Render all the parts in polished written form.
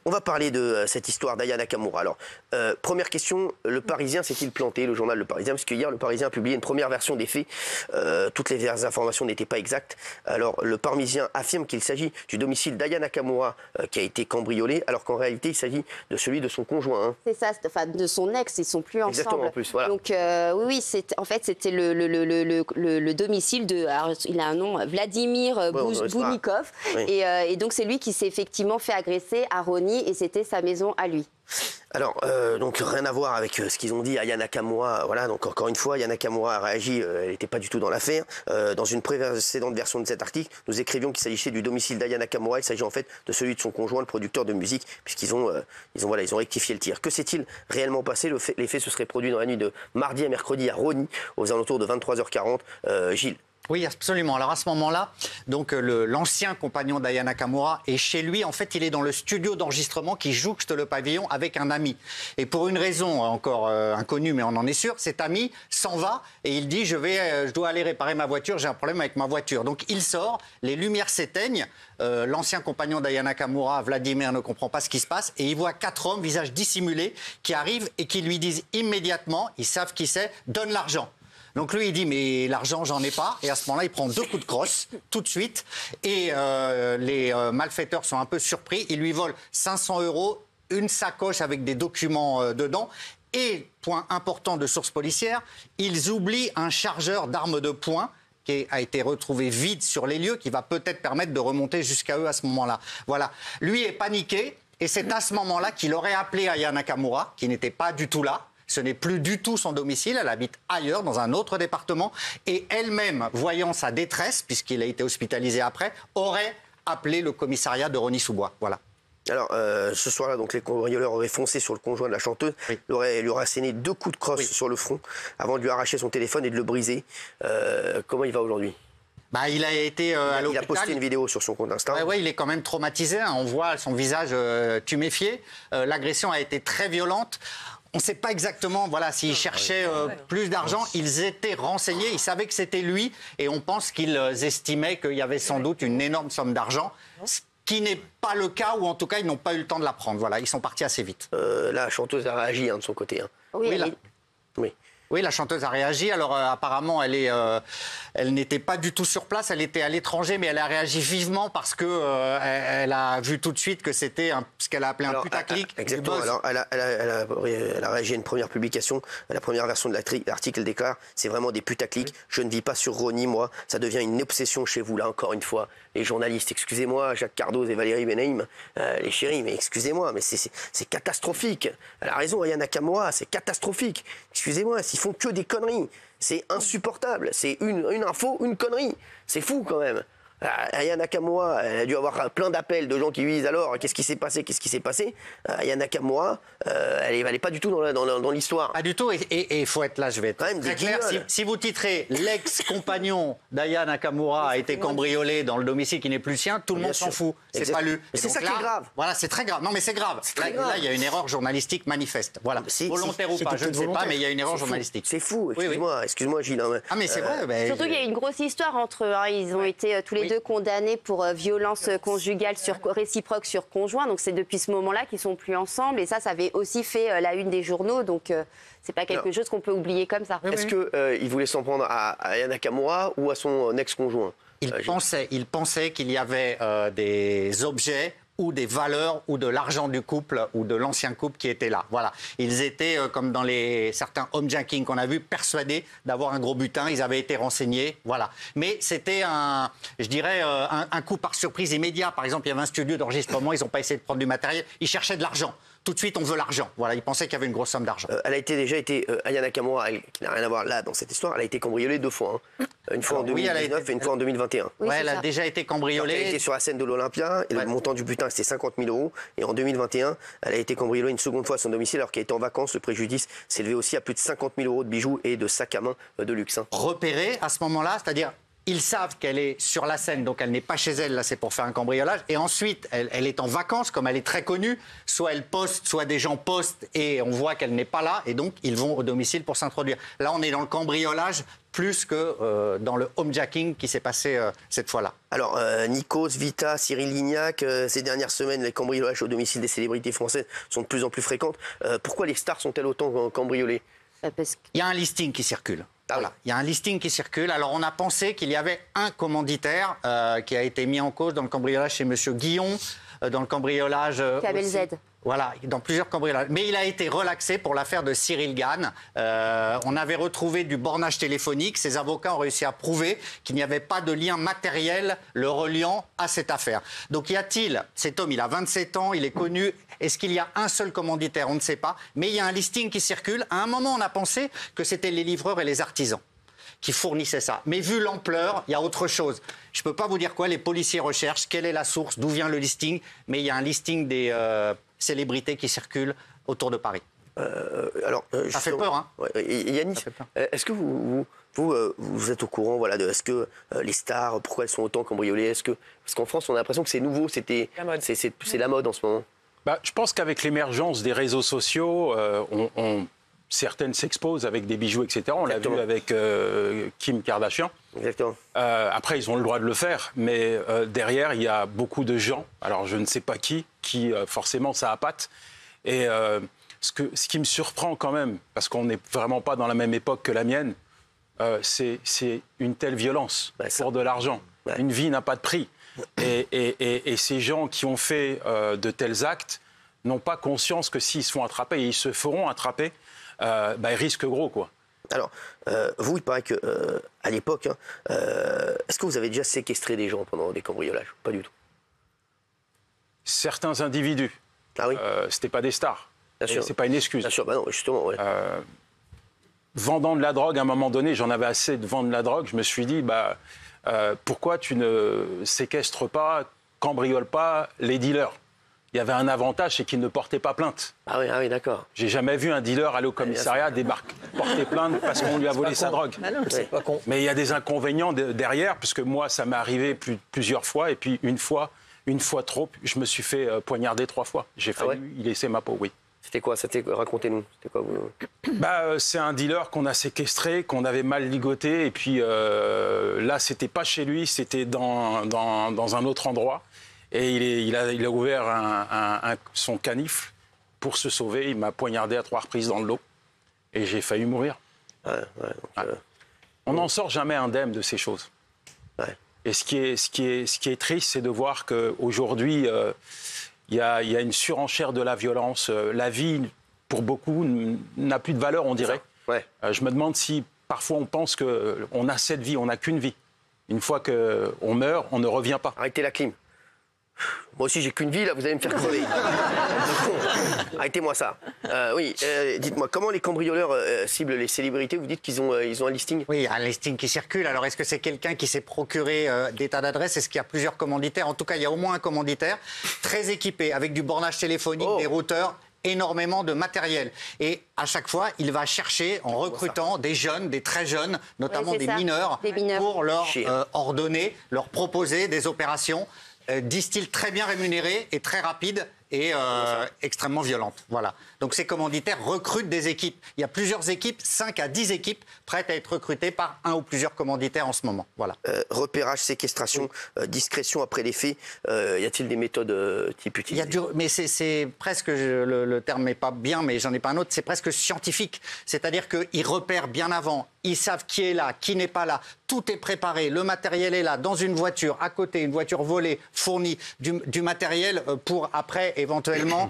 On va parler de cette histoire d'Aya Nakamura. Alors, première question, le Parisien s'est-il planté, le journal Le Parisien? Parce qu'hier, le Parisien a publié une première version des faits. Toutes les informations n'étaient pas exactes. Alors, le Parisien affirme qu'il s'agit du domicile d'Aya Nakamura qui a été cambriolé, alors qu'en réalité, il s'agit de celui de son conjoint. Hein. C'est ça, enfin, de son ex, ils sont plus ensemble. Exactement, en plus, voilà. Donc, oui, en fait, c'était le domicile de... Alors, il a un nom, Vladimir Bounikov. Oui. Et donc, c'est lui qui s'est effectivement fait agresser à Rony et c'était sa maison à lui. Alors, donc rien à voir avec ce qu'ils ont dit à Aya Nakamura. Voilà, donc encore une fois, Aya Nakamura a réagi, elle n'était pas du tout dans l'affaire. Dans une précédente version de cet article, nous écrivions qu'il s'agissait du domicile d'Aya Nakamura. Il s'agit en fait de celui de son conjoint, le producteur de musique, puisqu'ils ont rectifié le tir. Que s'est-il réellement passé? Les faits se seraient produits dans la nuit de mardi à mercredi à Rony, aux alentours de 23h40. Gilles. Oui, absolument. Alors à ce moment-là, donc l'ancien compagnon d'Aya Nakamura est chez lui. En fait, il est dans le studio d'enregistrement qui jouxte le pavillon avec un ami. Et pour une raison encore inconnue, mais on en est sûr, cet ami s'en va et il dit je dois aller réparer ma voiture, j'ai un problème avec ma voiture. Donc il sort, les lumières s'éteignent. L'ancien compagnon d'Aya Nakamura, Vladimir, ne comprend pas ce qui se passe et il voit 4 hommes, visage dissimulé, qui arrivent et qui lui disent immédiatement, ils savent qui c'est, donne l'argent. Donc lui, il dit, mais l'argent, j'en ai pas. Et à ce moment-là, il prend 2 coups de crosse, tout de suite. Et les malfaiteurs sont un peu surpris. Ils lui volent 500 €, une sacoche avec des documents dedans. Et, point important de source policière, ils oublient un chargeur d'armes de poing qui a été retrouvé vide sur les lieux, qui va peut-être permettre de remonter jusqu'à eux à ce moment-là. Voilà. Lui est paniqué. Et c'est à ce moment-là qu'il aurait appelé Aya Nakamura, qui n'était pas du tout là. Ce n'est plus du tout son domicile, elle habite ailleurs, dans un autre département. Et elle-même, voyant sa détresse, puisqu'il a été hospitalisé après, aurait appelé le commissariat de Rosny-sous-Bois. Voilà. Alors, ce soir-là, donc, les cambrioleurs auraient foncé sur le conjoint de la chanteuse. Oui. Lui aurait asséné 2 coups de crosse sur le front avant de lui arracher son téléphone et de le briser. Comment il va aujourd'hui? Il a été à l'hôpital. Il a posté une vidéo sur son compte Insta. Oui, il est quand même traumatisé. Hein. On voit son visage tuméfié. L'agression a été très violente. On ne sait pas exactement s'ils cherchaient plus d'argent. Ils étaient renseignés, ils savaient que c'était lui. Et on pense qu'ils estimaient qu'il y avait sans doute une énorme somme d'argent. Ce qui n'est pas le cas, ou en tout cas, ils n'ont pas eu le temps de la prendre. Voilà, ils sont partis assez vite. La chanteuse a réagi de son côté. Hein. Oui, la chanteuse a réagi. Alors apparemment, elle n'était pas du tout sur place. Elle était à l'étranger, mais elle a réagi vivement parce que elle a vu tout de suite que c'était ce qu'elle a appelé un putaclic. Exactement. Alors, elle a réagi à une première publication. La première version de l'article, elle déclare « C'est vraiment des putaclics. Je ne vis pas sur Rony, moi. Ça devient une obsession chez vous, là, encore une fois. Les journalistes, excusez-moi, Jacques Cardoz et Valérie Benaïm, les chéris, mais excusez-moi, mais c'est catastrophique. Elle a raison, Aya Nakamura, c'est catastrophique. Excusez-moi, ils font que des conneries. C'est insupportable. C'est une info, une connerie. C'est fou quand même. Aya Nakamura, elle a dû avoir plein d'appels de gens qui lui disent alors qu'est-ce qui s'est passé, qu'est-ce qui s'est passé. Aya Nakamura, elle n'est pas du tout dans l'histoire. Pas du tout, et il faut être là, je vais être très clair. Si vous titrez l'ex-compagnon d'Aya Nakamura a été cambriolé dans le domicile qui n'est plus sien, tout le monde s'en fout. C'est pas lu. C'est ça qui est grave. Voilà, c'est très grave. Non, mais c'est grave. Là, il y a une erreur journalistique manifeste. Voilà. Volontaire ou pas, je ne sais pas, mais il y a une erreur journalistique. C'est fou, excuse-moi, Gilles. Ah, mais c'est vrai. Surtout qu'il y a une grosse histoire entre eux. Ils ont été tous les deux condamnés pour violence conjugale réciproque sur conjoint. Donc c'est depuis ce moment-là qu'ils sont plus ensemble. Et ça avait aussi fait la une des journaux. Donc c'est pas quelque chose qu'on peut oublier comme ça. Est-ce qu'il voulait s'en prendre à Aya Nakamura ou à son ex-conjoint? Il pensait qu'il y avait des objets ou des valeurs ou de l'argent du couple ou de l'ancien couple qui étaient là. Voilà. Ils étaient, comme dans certains homejacking qu'on a vus, persuadés d'avoir un gros butin. Ils avaient été renseignés. Voilà. Mais c'était un coup par surprise immédiat. Par exemple, il y avait un studio d'enregistrement. Ils n'ont pas essayé de prendre du matériel. Ils cherchaient de l'argent. Tout de suite, on veut l'argent. Voilà, ils pensaient qu'il y avait une grosse somme d'argent. Elle a déjà été, Aya Nakamura, qui n'a rien à voir là dans cette histoire, elle a été cambriolée 2 fois. Hein. Une fois en 2019 et une fois en 2021. Oui, elle a déjà été cambriolée. Elle a été sur la scène de l'Olympia, et le montant du butin c'était 50 000 €. Et en 2021, elle a été cambriolée une seconde fois à son domicile alors qu'elle était en vacances. Le préjudice s'élevait aussi à plus de 50 000 € de bijoux et de sacs à main de luxe. Hein. Repérée à ce moment-là, c'est-à-dire Ils savent qu'elle est sur la scène, donc elle n'est pas chez elle, là c'est pour faire un cambriolage. Et ensuite, elle est en vacances, comme elle est très connue. Soit elle poste, soit des gens postent et on voit qu'elle n'est pas là. Et donc, ils vont au domicile pour s'introduire. Là, on est dans le cambriolage plus que dans le homejacking qui s'est passé cette fois-là. Alors, Nikos, Vita, Cyril Lignac, ces dernières semaines, les cambriolages au domicile des célébrités françaises sont de plus en plus fréquentes. Pourquoi les stars sont-elles autant cambriolées? Parce que... Il y a un listing qui circule. Ah voilà. oui. Il y a un listing qui circule. Alors, on a pensé qu'il y avait un commanditaire qui a été mis en cause dans le cambriolage chez M. Guillon, dans le cambriolage... Kabel Z. Voilà, dans plusieurs cambriolages. Mais il a été relaxé pour l'affaire de Cyril Gann. On avait retrouvé du bornage téléphonique. Ses avocats ont réussi à prouver qu'il n'y avait pas de lien matériel le reliant à cette affaire. Donc, y a-t-il... Cet homme, il a 27 ans, il est connu... Est-ce qu'il y a un seul commanditaire? On ne sait pas. Mais il y a un listing qui circule. À un moment, on a pensé que c'était les livreurs et les artisans qui fournissaient ça. Mais vu l'ampleur, il y a autre chose. Je ne peux pas vous dire quoi. Les policiers recherchent. Quelle est la source? D'où vient le listing? Mais il y a un listing des célébrités qui circulent autour de Paris. Ça fait peur, hein? Ouais, Yanis, est-ce que vous êtes au courant, voilà, de est-ce que les stars, pourquoi elles sont autant cambriolées? Parce qu'en France, on a l'impression que c'est nouveau, c'est la mode en ce moment. Bah, je pense qu'avec l'émergence des réseaux sociaux, certaines s'exposent avec des bijoux, etc. On l'a vu avec Kim Kardashian. Exactement. Après, ils ont le droit de le faire, mais derrière, il y a beaucoup de gens, alors je ne sais pas qui forcément, ça appâte. Et ce qui me surprend quand même, parce qu'on n'est vraiment pas dans la même époque que la mienne, c'est une telle violence pour de l'argent. Ouais. Une vie n'a pas de prix. Et ces gens qui ont fait de tels actes n'ont pas conscience que s'ils se font attraper, et ils se feront attraper, ils risquent gros, quoi. Alors, vous, il paraît qu'à l'époque, est-ce que vous avez déjà séquestré des gens pendant des cambriolages? Pas du tout. Certains individus. Ah oui. C'était pas des stars. C'est pas une excuse. Bien sûr, bah non, justement. Ouais. Vendant de la drogue, à un moment donné, j'en avais assez de vendre de la drogue. Je me suis dit, pourquoi tu ne séquestres pas, cambrioles pas les dealers? Il y avait un avantage, c'est qu'ils ne portaient pas plainte. Ah oui, d'accord. J'ai jamais vu un dealer aller au commissariat, porter plainte parce qu'on lui a volé sa drogue. Ah non, c'est pas con. Mais il y a des inconvénients derrière, puisque moi, ça m'est arrivé plusieurs fois, et puis une fois trop, je me suis fait poignarder 3 fois. J'ai failli y laisser ma peau, oui. C'était quoi? Racontez-nous. C'était quoi vous... C'est un dealer qu'on a séquestré, qu'on avait mal ligoté, et puis là, c'était pas chez lui, c'était dans un autre endroit. Et il a ouvert son canifle pour se sauver. Il m'a poignardé à 3 reprises dans le dos. Et j'ai failli mourir. On n'en sort jamais indemne de ces choses. Ouais. Et ce qui est triste, c'est de voir qu'aujourd'hui, il y a une surenchère de la violence. La vie, pour beaucoup, n'a plus de valeur, on dirait. Ouais. Je me demande si parfois on pense qu'on a cette vie, on n'a qu'une vie. Une fois qu'on meurt, on ne revient pas. Arrêtez la clim. Moi aussi, j'ai qu'une vie, là, vous allez me faire crever. Arrêtez-moi ça. Dites-moi, comment les cambrioleurs ciblent les célébrités? Vous dites qu'ils ont un listing? Oui, un listing qui circule. Alors, est-ce que c'est quelqu'un qui s'est procuré des tas d'adresses? Est-ce qu'il y a plusieurs commanditaires? En tout cas, il y a au moins un commanditaire très équipé, avec du bornage téléphonique, des routeurs, énormément de matériel. Et à chaque fois, il va chercher, en recrutant des jeunes, des très jeunes, notamment des mineurs, pour leur ordonner, leur proposer des opérations. Disent-ils très bien rémunérés et très rapides et extrêmement violentes. Voilà. Donc ces commanditaires recrutent des équipes. Il y a plusieurs équipes, 5 à 10 équipes prêtes à être recrutées par un ou plusieurs commanditaires en ce moment. Voilà. Repérage, séquestration, discrétion après les faits. Y a-t-il des méthodes type utilisées? Mais c'est presque, le terme n'est pas bien, mais j'en ai pas un autre, c'est presque scientifique. C'est-à-dire qu'ils repèrent bien avant, ils savent qui est là, qui n'est pas là. Tout est préparé, le matériel est là, dans une voiture, à côté, une voiture volée, fournie, du matériel pour après, éventuellement,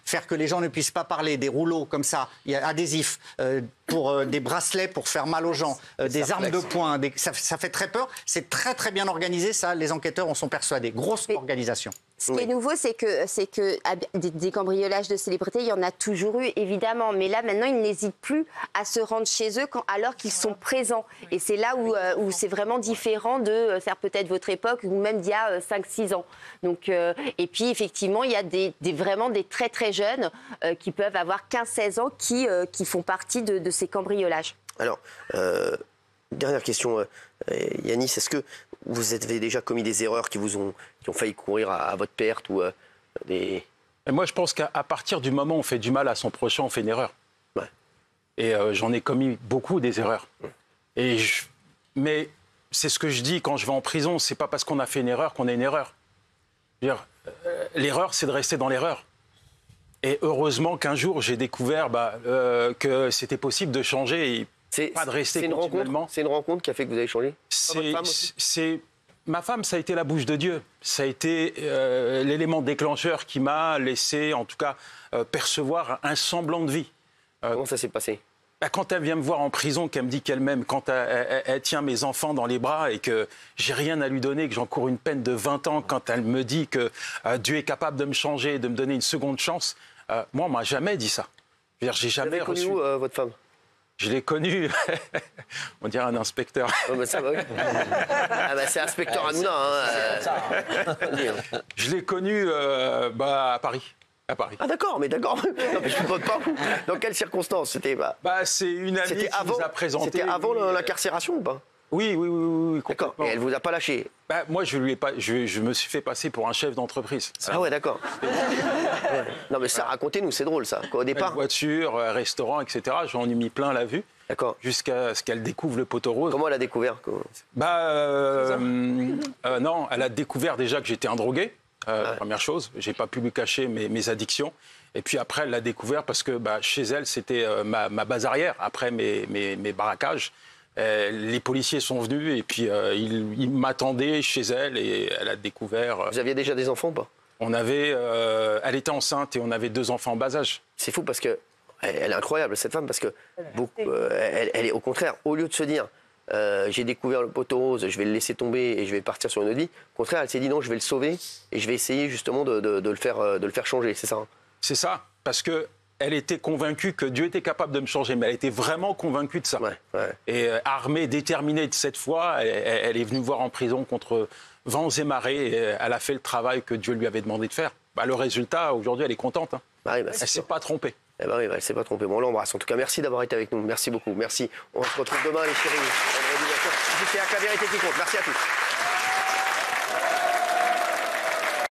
faire que les gens ne puissent pas parler, des rouleaux comme ça, il y a adhésifs, pour des bracelets pour faire mal aux gens, des armes de poing, ça fait très peur. C'est très très bien organisé, ça, les enquêteurs en sont persuadés. Grosse organisation. Ce qui est nouveau, c'est que des cambriolages de célébrités, il y en a toujours eu, évidemment. Mais là, maintenant, ils n'hésitent plus à se rendre chez eux alors qu'ils sont présents. Et c'est là où c'est vraiment différent de faire peut-être votre époque ou même d'il y a 5-6 ans. Donc, et puis, effectivement, il y a vraiment des très, très jeunes qui peuvent avoir 15-16 ans qui font partie de ces cambriolages. Alors, Dernière question, Yanis, est-ce que vous avez déjà commis des erreurs qui ont failli courir à votre perte ou des... Et moi, je pense qu'à partir du moment où on fait du mal à son prochain, on fait une erreur. Ouais. Et j'en ai commis beaucoup des erreurs. Mais c'est ce que je dis quand je vais en prison, c'est pas parce qu'on a fait une erreur qu'on a une erreur. L'erreur, c'est de rester dans l'erreur. Et heureusement qu'un jour, j'ai découvert que c'était possible de changer et pas de rester continuellement. C'est une rencontre qui a fait que vous avez changé? Ma femme, ça a été la bouche de Dieu. Ça a été l'élément déclencheur qui m'a laissé, en tout cas, percevoir un semblant de vie. Comment ça s'est passé? Quand elle vient me voir en prison, qu'elle me dit qu'elle m'aime, quand elle tient mes enfants dans les bras et que j'ai rien à lui donner, que j'encours une peine de 20 ans, quand elle me dit que Dieu est capable de me changer, de me donner une seconde chance, moi, on m'a jamais dit ça. J'ai jamais reçu... Vous avez connu où, votre femme? Je l'ai connue, on dirait un inspecteur. Oui. C'est inspecteur Hanouna. Je l'ai connue à Paris. Ah d'accord, mais d'accord. Non, mais je ne pas où. Dans quelles circonstances? C'est une amie qui nous a présenté. C'était avant l'incarcération ou pas? Oui. D'accord. Et elle vous a pas lâché? Moi, je me suis fait passer pour un chef d'entreprise. Ah ouais, d'accord. Non, mais ça, racontez-nous, c'est drôle ça. Au départ. Voiture, restaurant, etc. J'en ai mis plein la vue. D'accord. Jusqu'à ce qu'elle découvre le poteau rose. Comment elle a découvert? Non, elle a découvert déjà que j'étais un drogué. Première chose, j'ai pas pu lui cacher mes addictions. Et puis après, elle l'a découvert parce que chez elle, c'était ma base arrière. Après mes braquages, les policiers sont venus et puis ils m'attendaient chez elle et elle a découvert. Vous aviez déjà des enfants ou pas? Elle était enceinte et on avait 2 enfants en bas âge. C'est fou parce que elle est incroyable cette femme parce que elle est au contraire, au lieu de se dire j'ai découvert le poteau rose, je vais le laisser tomber et je vais partir sur une autre vie. Au contraire, elle s'est dit non, je vais le sauver et je vais essayer justement de le faire changer, c'est ça? C'est ça, parce qu'elle était convaincue que Dieu était capable de me changer, mais elle était vraiment convaincue de ça. Ouais. Et armée, déterminée de cette foi, elle est venue me voir en prison contre vents et marées et elle a fait le travail que Dieu lui avait demandé de faire. Le résultat, aujourd'hui, elle est contente. Hein. Elle ne s'est pas trompée. Eh ben oui, elle ne s'est pas trompée. Bon, on l'embrasse. En tout cas, merci d'avoir été avec nous. Merci beaucoup. Merci. On se retrouve demain, les chéris. C'est la vérité qui compte. Merci à tous.